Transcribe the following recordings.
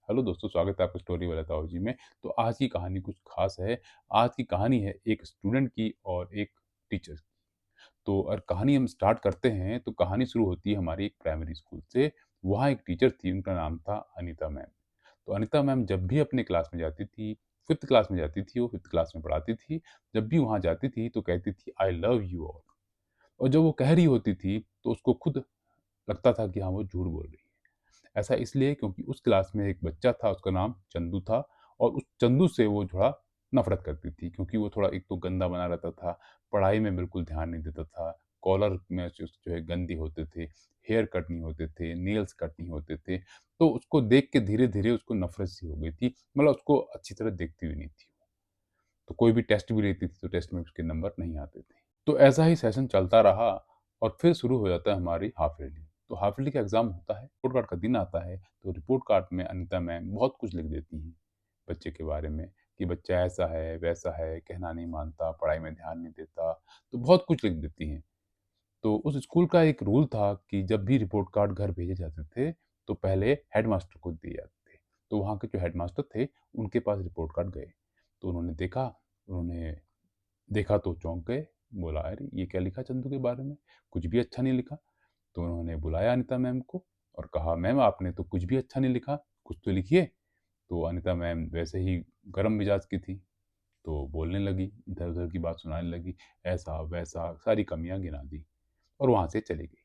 Hello दोस्तों, स्वागत है आपका स्टोरी वाला ताऊजी में। तो आज की कहानी कुछ खास है। आज की कहानी है एक स्टूडेंट की और एक टीचर की। तो और कहानी हम स्टार्ट करते हैं तो कहानी शुरू होती है हमारी एक प्राइमरी स्कूल से। वहाँ एक टीचर थी, उनका नाम था अनीता मैम। तो अनीता मैम जब भी अपने क्लास में जाती थी, 5th क्लास में जाती थी, वो 5th क्लास में पढ़ाती थी। जब भी वहाँ जाती थी तो कहती थी आई लव यू ऑल। और जब वो कह रही होती थी तो उसको खुद लगता था कि हाँ, वो झूठ बोल रही है। ऐसा इसलिए क्योंकि उस क्लास में एक बच्चा था, उसका नाम चंदू था। और उस चंदू से वो थोड़ा नफ़रत करती थी क्योंकि वो थोड़ा एक तो गंदा बना रहता था, पढ़ाई में बिल्कुल ध्यान नहीं देता था, कॉलर में जो है गंदे होते थे, हेयर कट नहीं होते थे, नेल्स कट नहीं होते थे। तो उसको देख के धीरे-धीरे उसको नफ़रत सी हो गई थी, मतलब उसको अच्छी तरह देखती भी नहीं थी। तो कोई भी टेस्ट भी लेती थी तो टेस्ट में उसके नंबर नहीं आते थे। तो ऐसा ही सेशन चलता रहा और फिर शुरू हो जाता है हमारी हाफ ईयरली। तो हाफ ईयरली का एग्ज़ाम होता है, रिपोर्ट कार्ड का दिन आता है, तो रिपोर्ट कार्ड में अनीता मैम बहुत कुछ लिख देती हैं बच्चे के बारे में कि बच्चा ऐसा है, वैसा है, कहना नहीं मानता, पढ़ाई में ध्यान नहीं देता, तो बहुत कुछ लिख देती हैं। तो उस स्कूल का एक रूल था कि जब भी रिपोर्ट कार्ड घर भेजे जाते थे, तो पहले हेडमास्टर को दिए जाते थे। तो वहाँ के जो हेडमास्टर थे, उनके पास रिपोर्ट कार्ड गए। तो उन्होंने देखा, उन्होंने देखा तो चौंक गए, बोला अरे! ये क्या लिखा चंदू के बारे में? कुछ भी अच्छा नहीं लिखा। तो उन्होंने बुलाया अनीता मैम को और कहा मैम आपने तो कुछ भी अच्छा नहीं लिखा, कुछ तो लिखिए। तो अनीता मैम वैसे ही गरम मिजाज की थी, तो बोलने लगी, इधर-उधर की बात सुनाने लगी, ऐसा-वैसा सारी कमियाँ गिना दी और वहाँ से चली गई।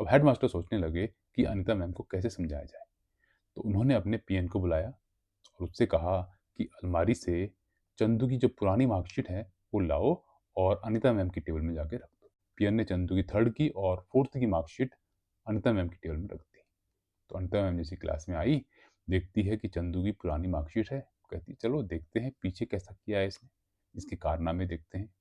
अब हेडमास्टर सोचने लगे कि अनीता मैम को कैसे समझाया जाए। तो उन्होंने अपने पीएन को बुलाया और उससे कहा कि अलमारी से चंदू की जो पुरानी मार्कशीट है वो लाओ और अनीता मैम की टेबल में जाके रख दो। पीएन ने चंदू की 3rd की और 4th की मार्कशीट अनीता मैम की टेबल में रख दी। तो अनीता मैम जैसी क्लास में आई, देखती है कि चंदू की पुरानी मार्कशीट है, कहती है चलो देखते हैं पीछे कैसा किया है इसने, इसके कारनामे देखते हैं।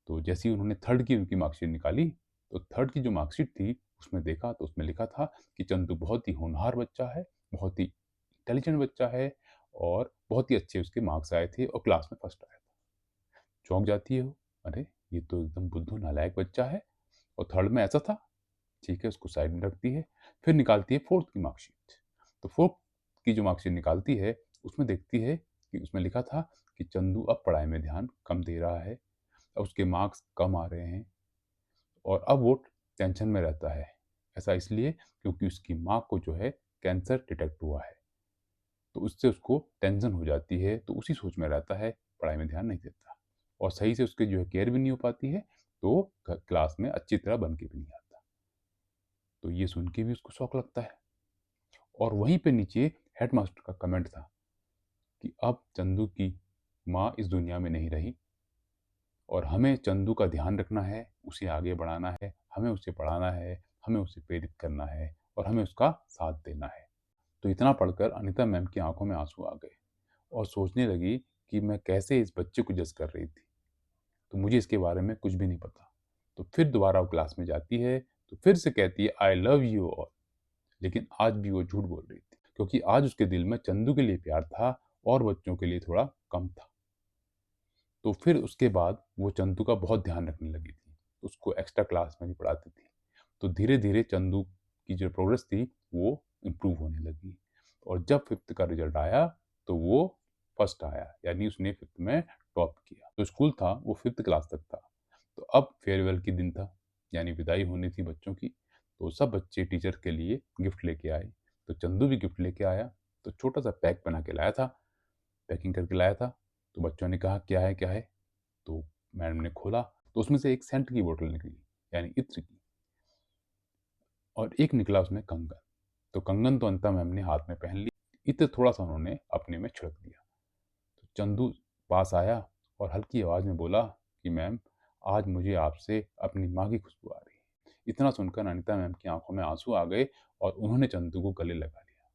तो जैसे ही उन्होंने 3rd की उनकी मार्कशीट निकाली, तो 3rd की जो मार्कशीट थी, उसमें देखा तो उसमें लिखा था कि चंदू बहुत ही होनहार बच्चा है, बहुत ही इंटेलिजेंट बच्चा है और बहुत ही अच्छे उसके मार्क्स आए थे और क्लास में फर्स्ट आया था। चौंक जाती है वो, अरे! ये तो एकदम बुद्धू नालायक बच्चा है और 3rd में ऐसा था? ठीक है, उसको साइड में रखती है, फिर निकालती है 4th की मार्कशीट। तो 4th की जो मार्कशीट निकालती है, उसमें देखती है कि उसमें लिखा था कि चंदू अब पढ़ाई में ध्यान कम दे रहा है, अब उसके मार्क्स कम आ रहे हैं और अब वो टेंशन में रहता है। ऐसा इसलिए क्योंकि उसकी माँ को जो है कैंसर डिटेक्ट हुआ है, तो उससे उसको टेंशन हो जाती है, तो उसी सोच में रहता है, पढ़ाई में ध्यान नहीं देता और सही से उसकी जो है केयर भी नहीं हो पाती है, तो क्लास में अच्छी तरह बन के भी नहीं आता। तो ये सुन के भी उसको शौक लगता है और वहीं पे नीचे हेडमास्टर का कमेंट था कि अब चंदू की माँ इस दुनिया में नहीं रही और हमें चंदू का ध्यान रखना है, उसे आगे बढ़ाना है, हमें उसे पढ़ाना है, हमें उसे प्रेरित करना है और हमें उसका साथ देना है। तो इतना पढ़कर अनीता मैम की आँखों में आँसू आ गए और सोचने लगी कि मैं कैसे इस बच्चे को जज कर रही थी। तो मुझे इसके बारे में कुछ भी नहीं पता। तो फिर दोबारा वो क्लास में जाती है, तो फिर से कहती है आई लव यू ऑल। लेकिन आज भी वो झूठ बोल रही थी, क्योंकि आज उसके दिल में चंदू के लिए प्यार था और बच्चों के लिए थोड़ा कम था। तो फिर उसके बाद वो चंदू का बहुत ध्यान रखने लगी थी, उसको एक्स्ट्रा क्लास में भी पढ़ाती थी। तो धीरे-धीरे चंदू की जो प्रोग्रेस थी वो इम्प्रूव होने लगी और जब 5th का रिज़ल्ट आया तो वो फर्स्ट आया, यानी उसने 5th में टॉप किया। तो स्कूल था वो 5th क्लास तक था। तो अब फेयरवेल के दिन था, यानी विदाई होनी थी बच्चों की। तो सब बच्चे टीचर के लिए गिफ्ट लेके आए। तो चंदू भी गिफ्ट लेके आया, तो छोटा-सा पैक बना के लाया था, पैकिंग करके लाया था। तो बच्चों ने कहा क्या है, क्या है? तो मैडम ने खोला, तो उसमें से एक सेंट की बोतल निकली, यानी इत्र की, और एक निकला उसमें कंगन। तो कंगन तो अनीता मैम ने हाथ में पहन ली, इत्र थोड़ा-सा उन्होंने अपने में छिड़क दिया। तो चंदू पास आया और हल्की आवाज़ में बोला कि मैम, आज मुझे आपसे अपनी माँ की खुशबू आ रही है। इतना सुनकर अनीता मैम की आँखों में आँसू आ गए और उन्होंने चंदू को गले लगा लिया।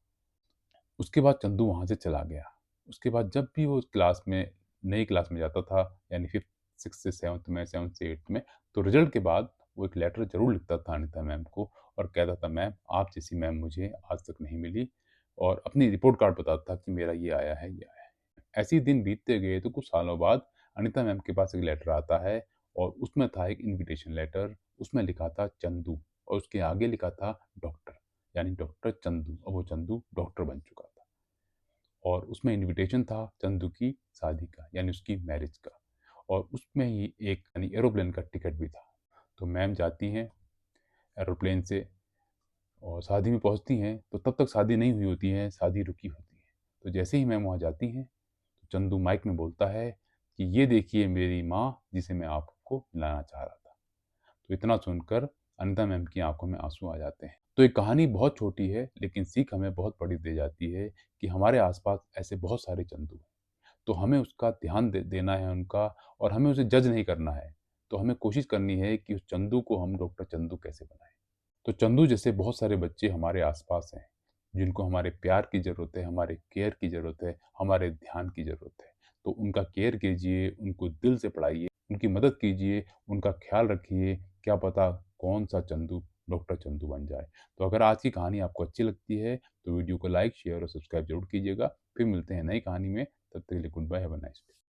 उसके बाद चंदू वहाँ से चला गया। उसके बाद जब भी वो क्लास में नई क्लास में जाता था, यानी 5th, 6th से 7th में, 7th से 8th में, तो रिज़ल्ट के बाद वो एक लेटर ज़रूर लिखता था अनीता मैम को और कहता था, मैम आप जैसी मैम मुझे आज तक नहीं मिली, और अपनी रिपोर्ट कार्ड बताता था कि मेरा ये आया है, ये आया है। ऐसे ही दिन बीतते गए तो कुछ सालों बाद अनीता मैम के पास एक लेटर आता है और उसमें था एक इन्विटेशन लेटर, उसमें लिखा था चंदू और उसके आगे लिखा था डॉक्टर, यानी डॉक्टर चंदू, और वो चंदू डॉक्टर बन चुका था। और उसमें इन्विटेशन था चंदू की शादी का, यानी उसकी मैरिज का, और उसमें ही एक यानी एरोप्लेन का टिकट भी था। तो मैम जाती हैं एरोप्लेन से और शादी में पहुँचती हैं, तो तब तक शादी नहीं हुई होती है, शादी रुकी होती है। तो जैसे ही मैम वहाँ जाती हैं, तो चंदू माइक में बोलता है कि ये देखिए मेरी माँ जिसे मैं आपको मिलाना चाह रहा था। तो इतना सुनकर अनिता मैम की आँखों में आँसू आ जाते हैं। तो ये कहानी बहुत छोटी है, लेकिन सीख हमें बहुत बड़ी दे जाती है कि हमारे आस-पास ऐसे बहुत सारे चंदू हैं। तो हमें उसका ध्यान देना है उनका, और हमें उसे जज नहीं करना है। तो हमें कोशिश करनी है कि उस चंदू को हम डॉक्टर चंदू कैसे बनाएँ। तो चंदू जैसे बहुत सारे बच्चे हमारे आस-पास हैं, जिनको हमारे प्यार की ज़रूरत है, हमारे केयर की ज़रूरत है, हमारे ध्यान की ज़रूरत है। तो उनका केयर कीजिए, उनको दिल से पढ़ाइए, उनकी मदद कीजिए, उनका ख़्याल रखिए, क्या पता कौन-सा चंदू डॉक्टर चंदू बन जाए। तो अगर आज की कहानी आपको अच्छी लगती है, तो वीडियो को लाइक, शेयर और सब्सक्राइब ज़रूर कीजिएगा। फिर मिलते हैं नई कहानी में, तब तक के लिए good bye, have a nice day.